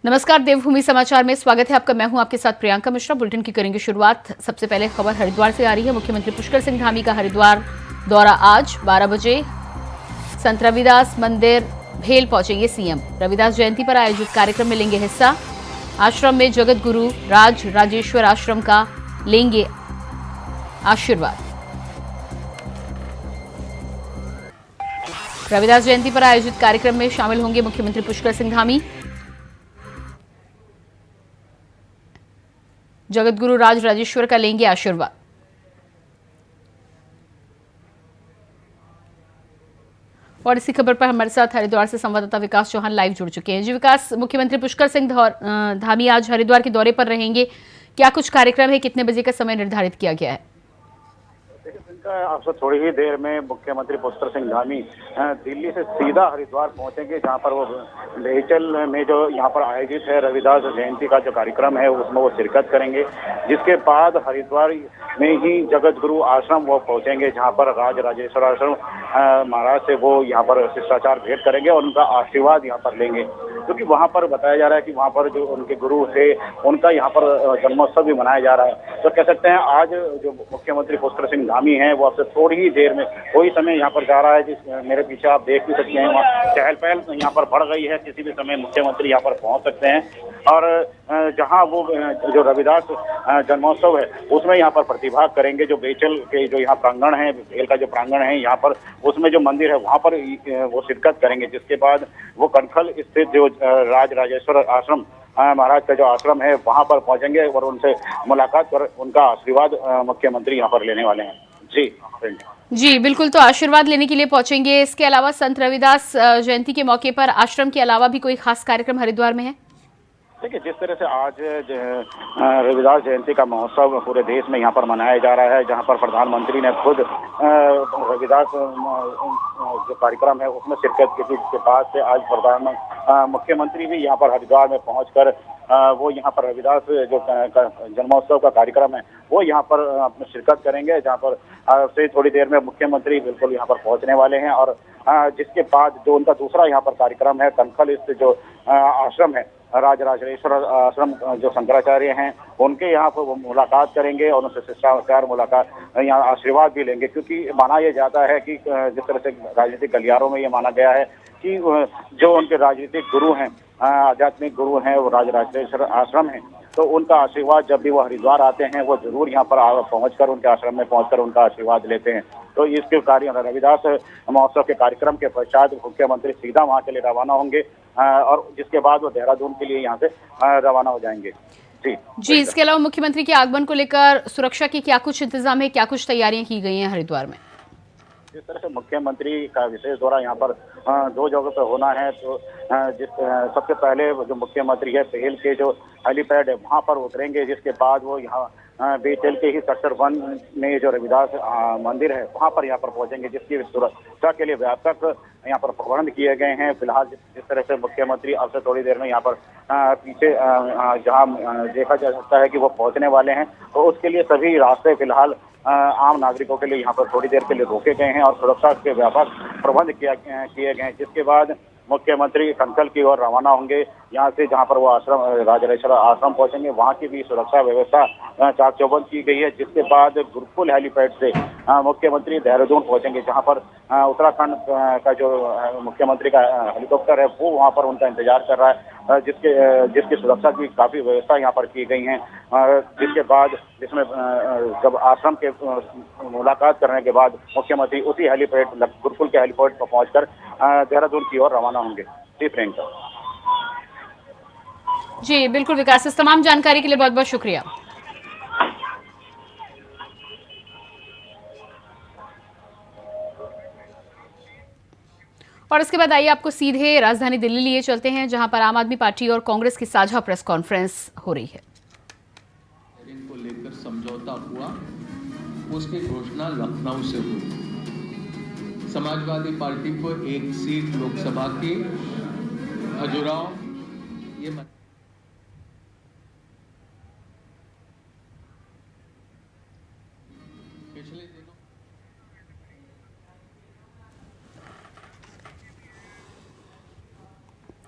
नमस्कार, देवभूमि समाचार में स्वागत है आपका। मैं हूं आपके साथ प्रियंका मिश्रा। बुलेटिन की करेंगे शुरुआत। सबसे पहले खबर हरिद्वार से आ रही है। मुख्यमंत्री पुष्कर सिंह धामी का हरिद्वार दौरा आज 12 बजे संत रविदास मंदिर भेल पहुंचेंगे सीएम। रविदास जयंती पर आयोजित कार्यक्रम में लेंगे हिस्सा। आश्रम में जगत गुरु राज राजेश्वर आश्रम का लेंगे आशीर्वाद। रविदास जयंती पर आयोजित कार्यक्रम में शामिल होंगे मुख्यमंत्री पुष्कर सिंह धामी। जगत गुरु राज राजेश्वर का लेंगे आशीर्वाद। और इसी खबर पर हमारे साथ हरिद्वार से संवाददाता विकास चौहान लाइव जुड़ चुके हैं। जी विकास, मुख्यमंत्री पुष्कर सिंह धामी आज हरिद्वार के दौरे पर रहेंगे। क्या कुछ कार्यक्रम है, कितने बजे का समय निर्धारित किया गया है? आपसे थोड़ी ही देर में मुख्यमंत्री पुष्कर सिंह धामी दिल्ली से सीधा हरिद्वार पहुंचेंगे, जहां पर वो बेचल में जो यहाँ पर आयोजित है रविदास जयंती का जो कार्यक्रम है उसमें वो शिरकत करेंगे। जिसके बाद हरिद्वार में ही जगत गुरु आश्रम वो पहुंचेंगे, जहां पर राज राजेश्वर आश्रम महाराज से वो यहाँ पर शिष्टाचार भेंट करेंगे और उनका आशीर्वाद यहाँ पर लेंगे। क्योंकि वहां पर बताया जा रहा है कि वहां पर जो उनके गुरु थे उनका यहाँ पर जन्मोत्सव भी मनाया जा रहा है। तो कह सकते हैं आज जो मुख्यमंत्री पुष्कर सिंह धामी हैं वो आपसे थोड़ी ही देर में कोई समय यहाँ पर जा रहा है। जिस मेरे पीछे आप देख भी सकते हैं, वहाँ चहल पहल यहाँ पर बढ़ गई है। किसी भी समय मुख्यमंत्री यहाँ पर पहुंच सकते हैं और जहाँ वो जो रविदास जन्मोत्सव है उसमें यहाँ पर प्रतिभाग करेंगे। जो बेचल के जो यहाँ प्रांगण है, भेल का जो प्रांगण है यहाँ पर, उसमें जो मंदिर है वहाँ पर वो शिरकत करेंगे। जिसके बाद वो कनखल स्थित जो राज राजेश्वर आश्रम महाराज का जो आश्रम है वहां पर पहुंचेंगे और उनसे मुलाकात कर उनका आशीर्वाद मुख्यमंत्री यहाँ पर लेने वाले हैं। जी बिल्कुल, तो आशीर्वाद लेने के लिए पहुंचेंगे। इसके अलावा संत रविदास जयंती के मौके पर आश्रम के अलावा भी कोई खास कार्यक्रम हरिद्वार में है? देखिए, जिस तरह से आज रविदास जयंती का महोत्सव पूरे देश में यहाँ पर मनाया जा रहा है, जहाँ पर प्रधानमंत्री ने खुद रविदास जो कार्यक्रम है उसमें शिरकत की थी। इसके बाद से आज मुख्यमंत्री भी यहाँ पर हरिद्वार में पहुंचकर वो यहाँ पर रविदास जो जन्मोत्सव का कार्यक्रम है वो यहाँ पर अपनी शिरकत करेंगे, जहाँ पर से थोड़ी देर में मुख्यमंत्री बिल्कुल यहाँ पर पहुंचने वाले हैं। और जिसके बाद जो उनका दूसरा यहाँ पर कार्यक्रम है, कनखल स्थित जो आश्रम है राज राजेश्वर आश्रम जो शंकराचार्य हैं उनके यहाँ पर वो मुलाकात करेंगे और उनसे शिष्टाचार मुलाकात यहाँ आशीर्वाद भी लेंगे। क्योंकि माना यह जाता है कि जिस तरह से राजनीतिक गलियारों में ये माना गया है कि जो उनके राजनीतिक गुरु हैं, आध्यात्मिक गुरु हैं, वो राज राजेश्वर आश्रम है, तो उनका आशीर्वाद जब भी वो हरिद्वार आते हैं वो जरूर यहाँ पर पहुंचकर उनके आश्रम में पहुंचकर उनका आशीर्वाद लेते हैं। तो इसके कार्य रविदास महोत्सव के कार्यक्रम के पश्चात मुख्यमंत्री सीधा वहां के लिए रवाना होंगे और जिसके बाद वो देहरादून के लिए यहाँ से रवाना हो जाएंगे। जी, इसके अलावा मुख्यमंत्री के आगमन को लेकर सुरक्षा के क्या कुछ इंतजाम है, क्या कुछ तैयारियां की गई हैं हरिद्वार में? जिस तरह से मुख्यमंत्री का विशेष दौरा यहाँ पर दो जगह पर होना है, तो सबसे पहले जो मुख्यमंत्री है भेल के जो हेलीपैड है वहाँ पर उतरेंगे। जिसके बाद वो यहाँ बेचल के ही सेक्टर 1 में जो रविदास मंदिर है वहाँ पर यहाँ पर पहुंचेंगे, जिसकी सुरक्षा के लिए व्यापक यहाँ पर प्रबंध किए गए हैं। फिलहाल जिस तरह से मुख्यमंत्री अब से थोड़ी देर में यहाँ पर पीछे जहाँ देखा जा सकता है कि वो पहुंचने वाले हैं, तो उसके लिए सभी रास्ते फिलहाल आम नागरिकों के लिए यहाँ पर थोड़ी देर के लिए रोके गए हैं और सुरक्षा के व्यापक प्रबंध किए गए हैं। जिसके बाद मुख्यमंत्री कनखल की ओर रवाना होंगे। यहाँ से जहाँ पर वो आश्रम राज राजेश्वर आश्रम पहुंचेंगे वहाँ की भी सुरक्षा व्यवस्था चाक चौबंद की गई है। जिसके बाद गुरुकुल हेलीपैड से मुख्यमंत्री देहरादून पहुंचेंगे, जहाँ पर उत्तराखंड का जो मुख्यमंत्री का हेलीकॉप्टर है वो वहाँ पर उनका इंतजार कर रहा है, जिसकी सुरक्षा की काफी व्यवस्था यहाँ पर की गई है। जिसके बाद जिसमें जब आश्रम के मुलाकात करने के बाद मुख्यमंत्री उसी हेलीपैड गुरुकुल के हेलीपैड पर पहुंचकर देहरादून की ओर रवाना होंगे। जी प्रियंका। जी बिल्कुल विकास, इस तमाम जानकारी के लिए बहुत बहुत शुक्रिया। और इसके बाद आइए आपको सीधे राजधानी दिल्ली लिए चलते हैं, जहां पर आम आदमी पार्टी और कांग्रेस की साझा प्रेस कॉन्फ्रेंस हो रही है। को लेकर समझौता हुआ, उसकी घोषणा लखनऊ से हुई। समाजवादी पार्टी को 1 सीट लोकसभा की, खजुराहो ये पिछले दिनों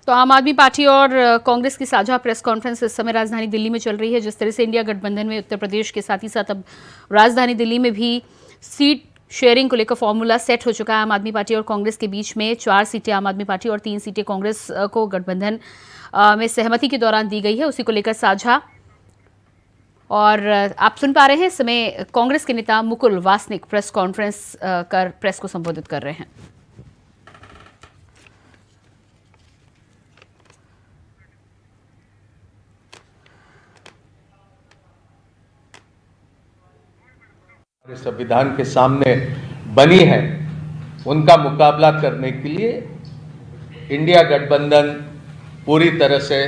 तो आम आदमी पार्टी और कांग्रेस की साझा प्रेस कॉन्फ्रेंस इस समय राजधानी दिल्ली में चल रही है। जिस तरह से इंडिया गठबंधन में उत्तर प्रदेश के साथ ही साथ अब राजधानी दिल्ली में भी सीट शेयरिंग को लेकर फॉर्मूला सेट हो चुका है। आम आदमी पार्टी और कांग्रेस के बीच में 4 सीटें आम आदमी पार्टी और 3 सीटें कांग्रेस को गठबंधन में सहमति के दौरान दी गई है, उसी को लेकर साझा। और आप सुन पा रहे हैं इस समय कांग्रेस के नेता मुकुल वासनिक प्रेस कॉन्फ्रेंस कर प्रेस को संबोधित कर रहे हैं। संविधान के सामने बनी है, उनका मुकाबला करने के लिए इंडिया गठबंधन पूरी तरह से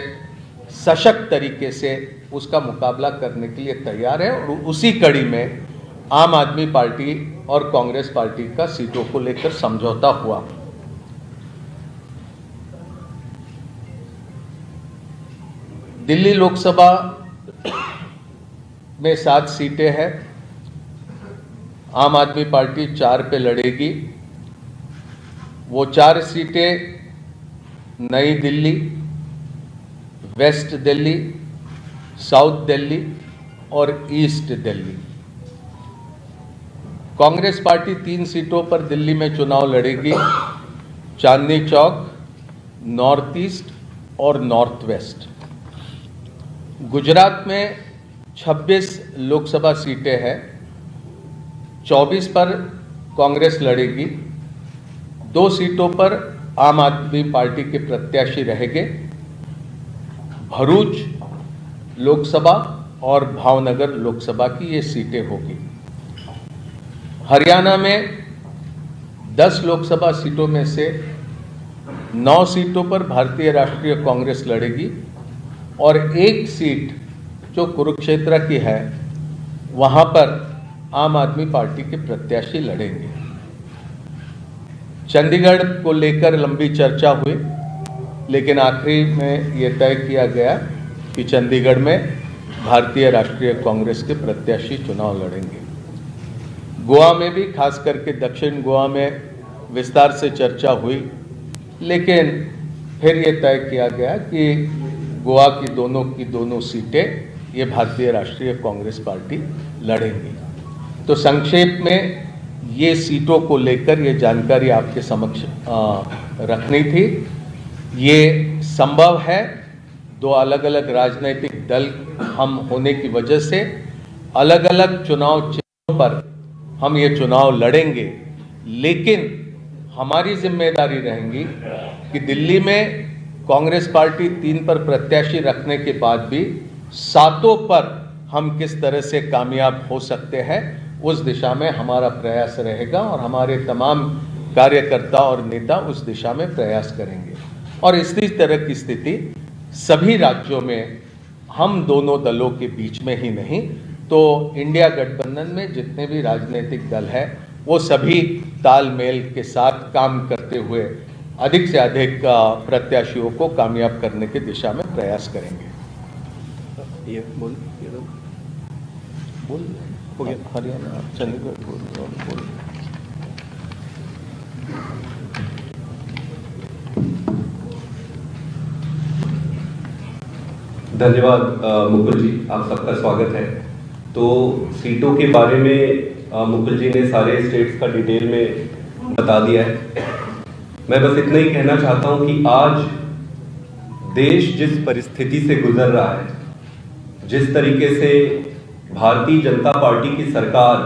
सशक्त तरीके से उसका मुकाबला करने के लिए तैयार है। और उसी कड़ी में आम आदमी पार्टी और कांग्रेस पार्टी का सीटों को लेकर समझौता हुआ। दिल्ली लोकसभा में 7 सीटें हैं। आम आदमी पार्टी 4 पे लड़ेगी। वो 4 सीटें नई दिल्ली, वेस्ट दिल्ली, साउथ दिल्ली और ईस्ट दिल्ली। कांग्रेस पार्टी 3 सीटों पर दिल्ली में चुनाव लड़ेगी, चांदनी चौक, नॉर्थ ईस्ट और नॉर्थ वेस्ट। गुजरात में 26 लोकसभा सीटें हैं, 24 पर कांग्रेस लड़ेगी, 2 सीटों पर आम आदमी पार्टी के प्रत्याशी रहेंगे। भरूच लोकसभा और भावनगर लोकसभा की ये सीटें होगी। हरियाणा में 10 लोकसभा सीटों में से 9 सीटों पर भारतीय राष्ट्रीय कांग्रेस लड़ेगी और 1 सीट जो कुरुक्षेत्र की है वहां पर आम आदमी पार्टी के प्रत्याशी लड़ेंगे। चंडीगढ़ को लेकर लंबी चर्चा हुई, लेकिन आखिरी में यह तय किया गया कि चंडीगढ़ में भारतीय राष्ट्रीय कांग्रेस के प्रत्याशी चुनाव लड़ेंगे। गोवा में भी, खास करके दक्षिण गोवा में विस्तार से चर्चा हुई, लेकिन फिर यह तय किया गया कि गोवा की दोनों सीटें ये भारतीय राष्ट्रीय कांग्रेस पार्टी लड़ेंगी। तो संक्षेप में ये सीटों को लेकर ये जानकारी आपके समक्ष रखनी थी। ये संभव है, 2 अलग अलग राजनीतिक दल हम होने की वजह से अलग अलग चुनाव चिन्हों पर हम ये चुनाव लड़ेंगे, लेकिन हमारी जिम्मेदारी रहेगी कि दिल्ली में कांग्रेस पार्टी 3 पर प्रत्याशी रखने के बाद भी 7 पर हम किस तरह से कामयाब हो सकते हैं, उस दिशा में हमारा प्रयास रहेगा और हमारे तमाम कार्यकर्ता और नेता उस दिशा में प्रयास करेंगे। और इसी तरह की स्थिति सभी राज्यों में हम दोनों दलों के बीच में ही नहीं, तो इंडिया गठबंधन में जितने भी राजनीतिक दल हैं वो सभी तालमेल के साथ काम करते हुए अधिक से अधिक प्रत्याशियों को कामयाब करने की दिशा में प्रयास करेंगे। ये बोल हो गया। हरियाणा, चंडीगढ़ बोल। धन्यवाद मुकुल जी, आप सबका स्वागत है। तो सीटों के बारे में मुकुल जी ने सारे स्टेट्स का डिटेल में बता दिया है। मैं बस इतना ही कहना चाहता हूं कि आज देश जिस परिस्थिति से गुजर रहा है, जिस तरीके से भारतीय जनता पार्टी की सरकार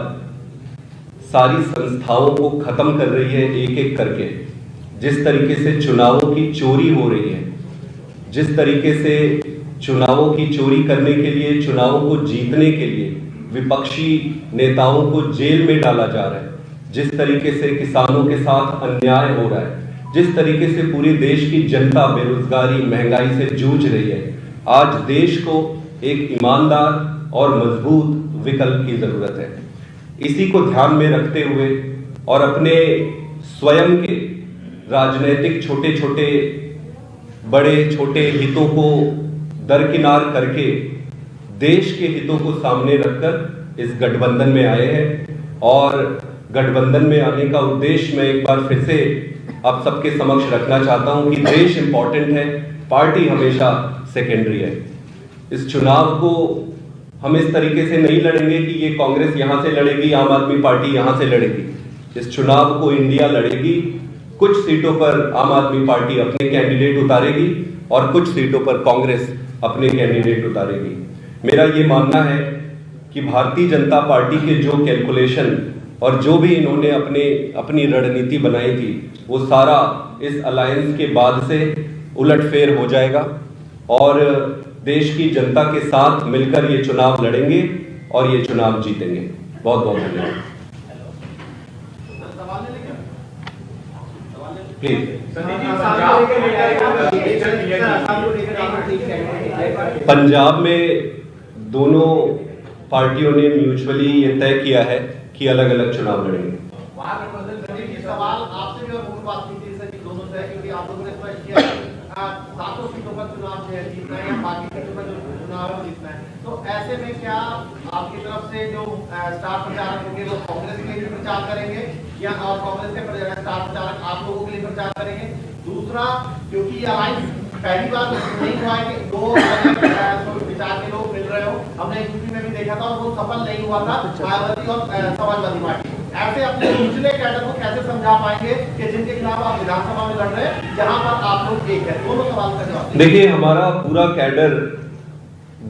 सारी संस्थाओं को खत्म कर रही है एक एक करके, जिस तरीके से चुनावों की चोरी हो रही है, जिस तरीके से चुनावों की चोरी करने के लिए, चुनावों को जीतने के लिए विपक्षी नेताओं को जेल में डाला जा रहा है, जिस तरीके से किसानों के साथ अन्याय हो रहा है, जिस तरीके से पूरे देश की जनता बेरोजगारी, महंगाई से जूझ रही है, आज देश को एक ईमानदार और मजबूत विकल्प की जरूरत है। इसी को ध्यान में रखते हुए और अपने स्वयं के राजनीतिक छोटे छोटे बड़े छोटे हितों को दरकिनार करके देश के हितों को सामने रखकर इस गठबंधन में आए हैं और गठबंधन में आने का उद्देश्य मैं एक बार फिर से आप सबके समक्ष रखना चाहता हूं कि देश इंपॉर्टेंट है, पार्टी हमेशा सेकेंडरी है। इस चुनाव को हम इस तरीके से नहीं लड़ेंगे कि ये कांग्रेस यहां से लड़ेगी, आम आदमी पार्टी यहां से लड़ेगी। इस चुनाव को इंडिया लड़ेगी। कुछ सीटों पर आम आदमी पार्टी अपने कैंडिडेट उतारेगी और कुछ सीटों पर कांग्रेस अपने कैंडिडेट उतारेगी। मेरा ये मानना है कि भारतीय जनता पार्टी के जो कैलकुलेशन और जो भी इन्होंने अपनी रणनीति बनाई थी वो सारा इस अलायंस के बाद से उलटफेर हो जाएगा और देश की जनता के साथ मिलकर ये चुनाव लड़ेंगे और ये चुनाव जीतेंगे। बहुत बहुत धन्यवाद। पंजाब में दोनों पार्टियों ने म्यूचुअली ये तय किया है कि अलग अलग चुनाव लड़ेंगे। सवाल आपसे भी और मुख्य बात की थी सर, दोनों से, क्योंकि आप लोगों ने स्पष्ट किया 7 सीटों पर चुनाव जीतना है या बाकी सीटों पर जो चुनाव जीतना है, तो ऐसे में क्या आपकी तरफ से जो स्टार प्रचारक होंगे वो कांग्रेस के लिए प्रचार करेंगे या और कांग्रेस के स्टार प्रचारक आप लोगों के लिए प्रचार करेंगे? दूसरा, क्योंकि अलायंस पहली बार नहीं हुआ है कि दो विचार के लोग मिल रहे हो, हमने यूपी में भी देखा था और वो सफल नहीं हुआ था, मायावती और समाजवादी पार्टी। ऐसे अपने निचले कैडर को कैसे समझा पाएंगे कि जिनके खिलाफ आप विधानसभा में लड़ रहे हैं, जहां पर आप लोग एक है? दोनों सवाल का जवाब। देखिए, हमारा पूरा कैडर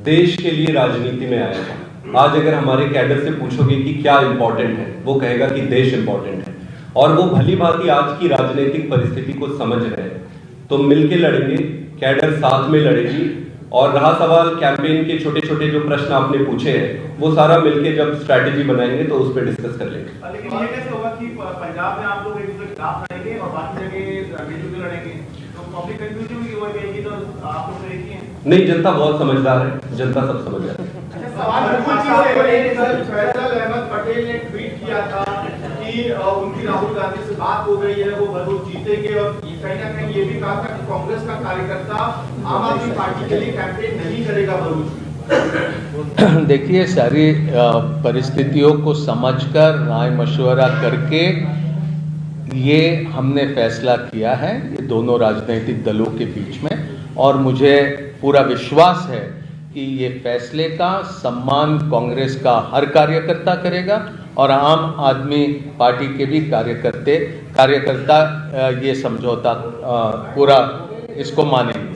देश के लिए राजनीति में आया था। आज अगर हमारे कैडर से पूछोगे कि क्या इंपॉर्टेंट है, वो कहेगा कि देश इंपॉर्टेंट है और वो भली भांति आज की राजनीतिक परिस्थिति को समझ रहे हैं। तो मिलके लड़ेंगे, कैडर साथ में लड़ेगी। और रहा सवाल कैंपेन के छोटे छोटे जो प्रश्न आपने पूछे हैं, वो सारा मिलके जब स्ट्रैटेजी बनाएंगे तो उस पर डिस्कस कर लेंगे। लेकिन ये कैसे होगा कि पंजाब में आप लोग एक दूसरे के खिलाफ लड़ेंगे और बाकी जगह मिलजुल लड़ेंगे, तो पब्लिक कंफ्यूजन होगी, वो कहेगी तो आप लोग एक ही हैं। नहीं, जनता बहुत समझदार है, जनता सब समझ जाती है। फैसल अहमद पटेल ने ट्वीट किया था कि उनकी राहुल गांधी से बात हो गई है, वो भरूच जीतेंगे और कहीं ना कहीं ये भी कहा था कि कांग्रेस का कार्यकर्ता आम आदमी पार्टी के लिए कैंपेन नहीं करेगा भरूच। देखिए, सारी परिस्थितियों को समझकर राय मशवरा करके ये हमने फैसला किया है, ये दोनों राजनीतिक दलों के बीच में, और मुझे पूरा विश्वास है कि ये फैसले का सम्मान कांग्रेस का हर कार्यकर्ता करेगा और आम आदमी पार्टी के भी कार्यकर्ता ये समझौता पूरा इसको मानेंगे।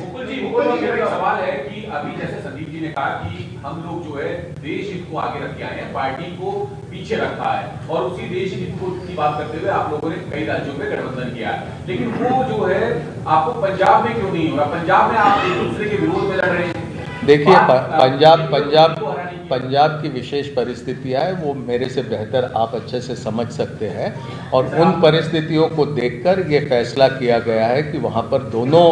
मेरा सवाल है कि अभी जैसे संदीप जी ने कहा कि हम लोग जो है देश हित को आगे रख के आए हैं, पार्टी को पीछे रखा है और उसी देश हित की बात करते हुए आप लोगों ने कई राज्यों में गठबंधन किया है, लेकिन वो जो है आपको पंजाब में क्यों नहीं हो रहा? पंजाब में आप एक दूसरे के विरोध में लड़ रहे हैं। देखिए, पंजाब की विशेष परिस्थितियाँ है, वो मेरे से बेहतर आप अच्छे से समझ सकते हैं और उन परिस्थितियों को देखकर ये फैसला किया गया है कि वहाँ पर दोनों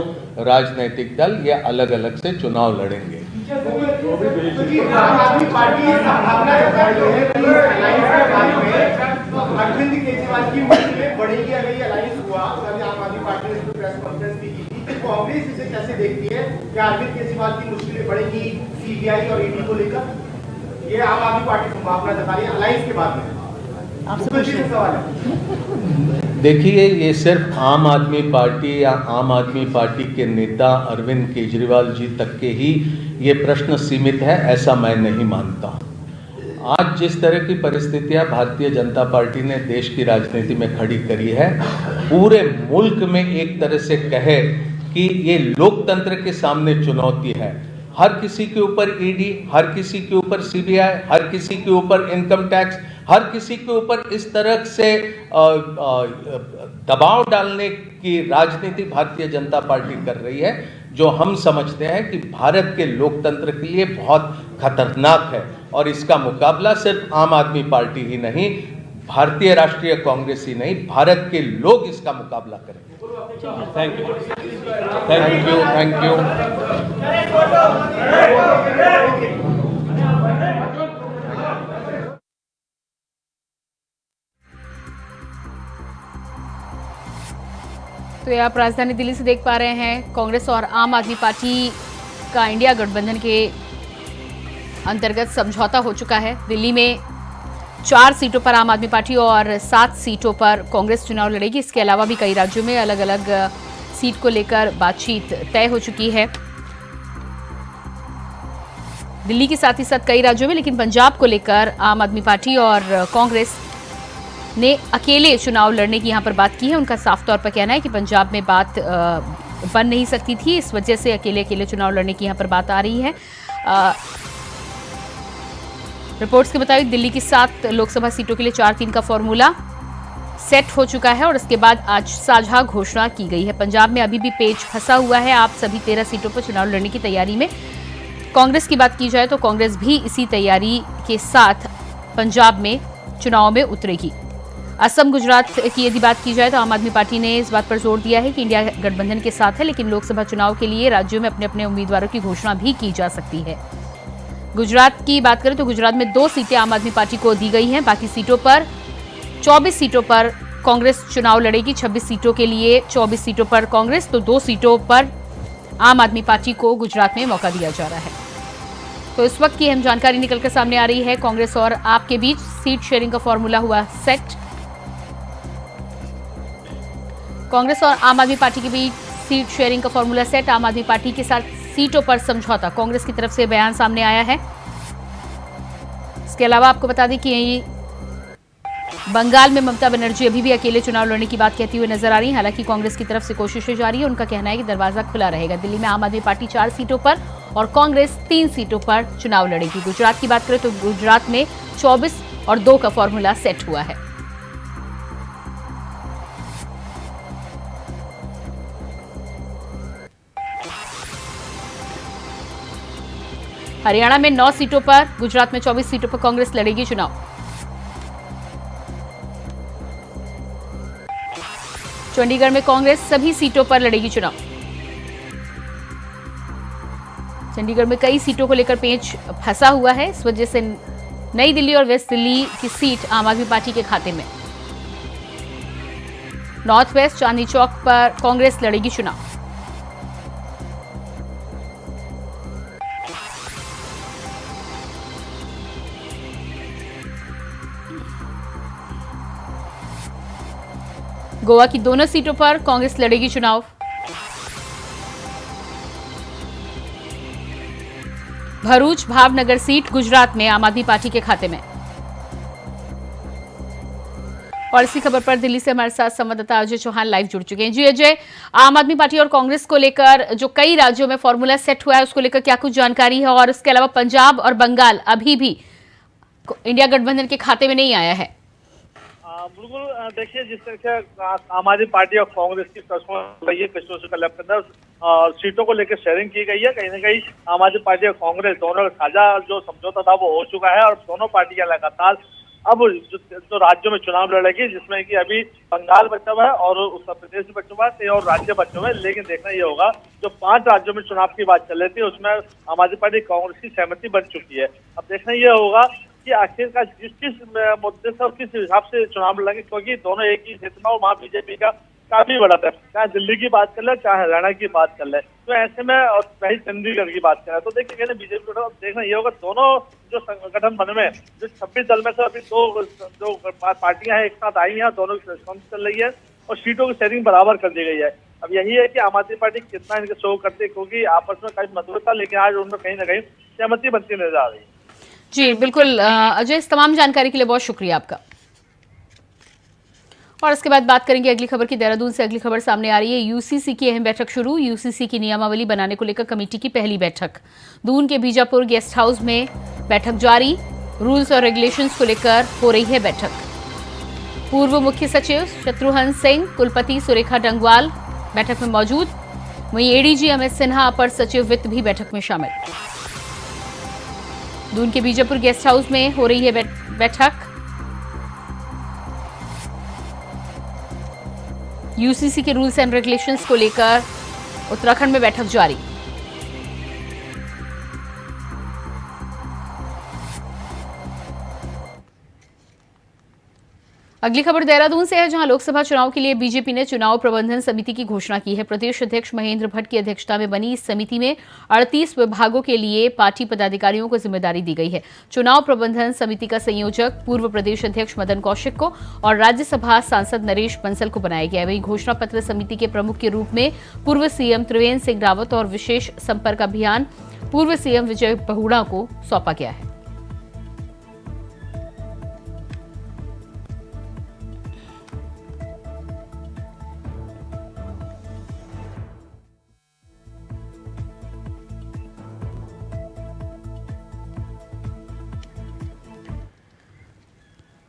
राजनीतिक दल ये अलग अलग से चुनाव लड़ेंगे। अरविंद केजरीवाल की मुश्किलें बढ़ेगी अगर ये अलायंस हुआ। कल आम आदमी पार्टी ने प्रेस कॉन्फ्रेंस भी की थी, कांग्रेस इसे कैसे देखती है? क्या अरविंद केजरीवाल की मुश्किलें बढ़ेगी सीबीआई और ईडी को लेकर? ये आम आदमी पार्टी संभावना जता रही है अलायंस के बाद में। आपसे सवाल है। देखिए, ये सिर्फ आम आदमी पार्टी या आम आदमी पार्टी के नेता अरविंद केजरीवाल जी तक के ही ये प्रश्न सीमित है, ऐसा मैं नहीं मानता। आज जिस तरह की परिस्थितियां भारतीय जनता पार्टी ने देश की राजनीति में खड़ी करी है, पूरे मुल्क में एक तरह से कहे कि ये लोकतंत्र के सामने चुनौती है। हर किसी के ऊपर ईडी, हर किसी के ऊपर सीबीआई, हर किसी के ऊपर इनकम टैक्स, हर किसी के ऊपर इस तरह से दबाव डालने की राजनीति भारतीय जनता पार्टी कर रही है, जो हम समझते हैं कि भारत के लोकतंत्र के लिए बहुत खतरनाक है। और इसका मुकाबला सिर्फ आम आदमी पार्टी ही नहीं, भारतीय राष्ट्रीय कांग्रेस ही नहीं, भारत के लोग इसका मुकाबला करेंगे। Thank you, thank you, thank you. तो ये आप राजधानी दिल्ली से देख पा रहे हैं, कांग्रेस और आम आदमी पार्टी का इंडिया गठबंधन के अंतर्गत समझौता हो चुका है। दिल्ली में 4 सीटों पर आम आदमी पार्टी और 7 सीटों पर कांग्रेस चुनाव लड़ेगी। इसके अलावा भी कई राज्यों में अलग अलग सीट को लेकर बातचीत तय हो चुकी है, दिल्ली के साथ ही साथ कई राज्यों में। लेकिन पंजाब को लेकर आम आदमी पार्टी और कांग्रेस ने अकेले चुनाव लड़ने की यहां पर बात की है। उनका साफ तौर पर कहना है कि पंजाब में बात बन नहीं सकती थी, इस वजह से अकेले अकेले चुनाव लड़ने की यहां पर बात आ रही है। रिपोर्ट्स के मुताबिक दिल्ली की 7 लोकसभा सीटों के लिए 4-3 का फॉर्मूला सेट हो चुका है और इसके बाद आज साझा घोषणा की गई है। पंजाब में अभी भी पेच फंसा हुआ है। आप सभी 13 सीटों पर चुनाव लड़ने की तैयारी में। कांग्रेस की बात की जाए तो कांग्रेस भी इसी तैयारी के साथ पंजाब में चुनाव में उतरेगी। असम, गुजरात की यदि बात की जाए तो आम आदमी पार्टी ने इस बात पर जोर दिया है कि इंडिया गठबंधन के साथ है, लेकिन लोकसभा चुनाव के लिए राज्यों में अपने अपने उम्मीदवारों की घोषणा भी की जा सकती है। गुजरात की बात करें तो गुजरात में 2 सीटें आम आदमी पार्टी को दी गई हैं। बाकी सीटों पर 24 सीटों पर कांग्रेस चुनाव लड़ेगी। 26 सीटों के लिए 24 सीटों पर कांग्रेस, तो 2 सीटों पर आम आदमी पार्टी को गुजरात में मौका दिया जा रहा है। तो इस वक्त की अहम जानकारी निकलकर सामने आ रही है। कांग्रेस और आप के बीच सीट शेयरिंग का फॉर्मूला हुआ सेट। कांग्रेस और आम आदमी पार्टी के बीच सीट शेयरिंग का फॉर्मूला सेट। आम आदमी पार्टी के साथ सीटों पर समझौता, कांग्रेस की तरफ से बयान सामने आया है। इसके अलावा आपको बता दें कि बंगाल में ममता बनर्जी अभी भी अकेले चुनाव लड़ने की बात कहती हुई नजर आ रही है। हालांकि कांग्रेस की तरफ से कोशिशें जारी है। उनका कहना है कि दरवाजा खुला रहेगा। दिल्ली में आम आदमी पार्टी 4 सीटों पर और कांग्रेस 3 सीटों पर चुनाव लड़ेगी। गुजरात की बात करें तो गुजरात में 24 और 2 का फॉर्मूला सेट हुआ है। हरियाणा में 9 सीटों पर, गुजरात में 24 सीटों पर कांग्रेस लड़ेगी चुनाव। चंडीगढ़ में कांग्रेस सभी सीटों पर लड़ेगी चुनाव। चंडीगढ़ में कई सीटों को लेकर पेच फंसा हुआ है, इस वजह से नई दिल्ली और वेस्ट दिल्ली की सीट आम आदमी पार्टी के खाते में। नॉर्थ वेस्ट चांदनी चौक पर कांग्रेस लड़ेगी चुनाव। गोवा की दोनों सीटों पर कांग्रेस लड़ेगी चुनाव। भरूच भावनगर सीट गुजरात में आम आदमी पार्टी के खाते में। और इसी खबर पर दिल्ली से हमारे साथ संवाददाता अजय चौहान लाइव जुड़ चुके हैं। जी अजय, आम आदमी पार्टी और कांग्रेस को लेकर जो कई राज्यों में फॉर्मूला सेट हुआ है उसको लेकर क्या कुछ जानकारी है, और इसके अलावा पंजाब और बंगाल अभी भी इंडिया गठबंधन के खाते में नहीं आया है? बिल्कुल, देखिए जिस तरह से आम आदमी पार्टी और कांग्रेस की कश्मीर से कल्याण के अंदर सीटों को लेकर शेयरिंग की गई है। कहीं ना कहीं आम आदमी पार्टी और कांग्रेस दोनों का साझा जो समझौता था वो हो चुका है और दोनों पार्टियां लगातार अब जो राज्यों में चुनाव लड़ेगी, जिसमें कि अभी बंगाल बचा हुआ है और उत्तर प्रदेश भी बचा हुआ है, 13 और राज्य बचे हुए हैं। लेकिन देखना ये होगा जो 5 राज्यों में चुनाव की बात चल रही थी उसमें आम आदमी पार्टी कांग्रेस की सहमति बन चुकी है। अब देखना ये होगा कि आखिरकार किस मुद्दे से और किस हिसाब से चुनाव लड़ेंगे, क्योंकि दोनों एक ही क्षेत्र में और वहाँ बीजेपी का काफी बड़ा था। चाहे दिल्ली की बात कर ले चाहे हरियाणा की बात कर ले, तो ऐसे में और वही चंडीगढ़ की बात करें तो देखिए बीजेपी को देखना ये होगा दोनों जो संगठन बने में जो 26 दल में से अभी दो पार्टियां हैं एक साथ आई हैं, दोनों की चल रही है और सीटों की शेयरिंग बराबर कर दी गई है। अब यही है कि आम आदमी पार्टी कितना इनके शो करती है, क्योंकि आपस में काफी मतभेद था, लेकिन आज उनमें कहीं ना कहीं सहमति बनती नजर आ रही है। जी बिल्कुल अजय, इस तमाम जानकारी के लिए बहुत शुक्रिया आपका। और इसके बाद बात करेंगे अगली खबर की। देहरादून से अगली खबर सामने आ रही है। यूसीसी की अहम बैठक शुरू। यूसीसी की नियमावली बनाने को लेकर कमेटी की पहली बैठक। दून के बीजापुर गेस्ट हाउस में बैठक जारी। रूल्स और रेगुलेशंस को लेकर हो रही है बैठक। पूर्व मुख्य सचिव शत्रुघ्न सिंह, कुलपति सुरेखा डंगवाल बैठक में मौजूद। वहीं एडीजी अमित सिन्हा, अपर सचिव वित्त भी बैठक में शामिल। दून के बीजापुर गेस्ट हाउस में हो रही है बैठक। यूसीसी के रूल्स एंड रेगुलेशंस को लेकर उत्तराखंड में बैठक जारी। अगली खबर देहरादून से है, जहां लोकसभा चुनाव के लिए बीजेपी ने चुनाव प्रबंधन समिति की घोषणा की है। प्रदेश अध्यक्ष महेंद्र भट्ट की अध्यक्षता में बनी इस समिति में 38 विभागों के लिए पार्टी पदाधिकारियों को जिम्मेदारी दी गई है। चुनाव प्रबंधन समिति का संयोजक पूर्व प्रदेश अध्यक्ष मदन कौशिक को और राज्यसभा सांसद नरेश बंसल को बनाया गया है। वहीं घोषणा पत्र समिति के प्रमुख के रूप में पूर्व सीएम त्रिवेंद्र सिंह रावत और विशेष संपर्क अभियान पूर्व सीएम विजय बहुगुणा को सौंपा गया है।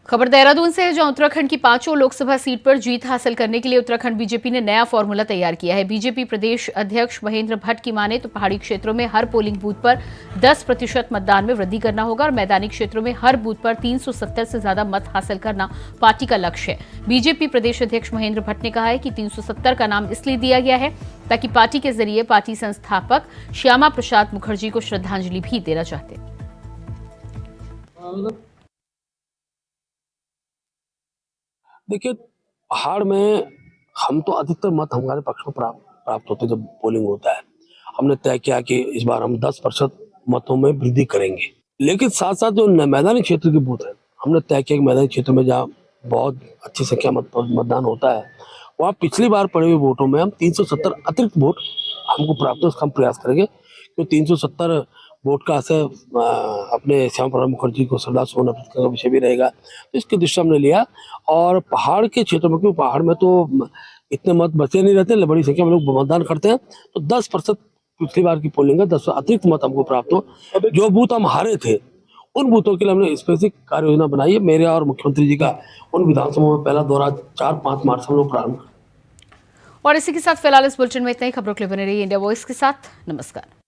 खबर देहरादून से है, जहां उत्तराखंड की 5 लोकसभा सीट पर जीत हासिल करने के लिए उत्तराखंड बीजेपी ने नया फॉर्मूला तैयार किया है। बीजेपी प्रदेश अध्यक्ष महेंद्र भट्ट की माने तो पहाड़ी क्षेत्रों में हर पोलिंग बूथ पर 10% मतदान में वृद्धि करना होगा और मैदानी क्षेत्रों में हर बूथ पर 370 से ज्यादा मत हासिल करना पार्टी का लक्ष्य है। बीजेपी प्रदेश अध्यक्ष महेंद्र भट्ट ने कहा है कि 370 का नाम इसलिए दिया गया है ताकि पार्टी के जरिए पार्टी संस्थापक श्यामा प्रसाद मुखर्जी को श्रद्धांजलि भी देना चाहते हैं। देखिए, पहाड़ में हम तो अधिकतर मत हमारे पक्ष में प्राप्त होते जब पोलिंग होता है। हमने तय किया कि इस बार हम 10% मतों में वृद्धि करेंगे, लेकिन साथ साथ जो मैदानी क्षेत्र के बूथ है, हमने तय किया कि मैदानी क्षेत्र में जहाँ बहुत अच्छी संख्या मतदान होता है, वहाँ पिछली बार पड़े हुए वोटों में हम 370 अतिरिक्त वोट हमको प्राप्त हो, उसका हम प्रयास करेंगे। तो 370 वोट का असर अपने श्यामा प्रसाद मुखर्जी को श्रद्धासुमन अर्पित करने का विषय भी रहेगा, तो इसके दृष्टि हमने लिया। और पहाड़ के क्षेत्रों में, क्योंकि पहाड़ में तो इतने मत बचे नहीं रहते, बड़ी संख्या में लोग मतदान करते हैं, तो 10% पिछली बार की पोलिंग है, 10 अतिरिक्त मत हमको प्राप्त हो। जो बूथ हम हारे थे उन बूथों के लिए हमने स्पेसिफिक कार्य योजना बनाई है। मेरे और मुख्यमंत्री जी का उन विधानसभाओं में पहला दौरा 4-5 मार्च हम लोग प्रारंभ। और इसी के साथ फिलहाल इस बुलेटिन में इतना ही। खबरों के लिए बने रहिए इंडिया वॉइस के साथ। नमस्कार।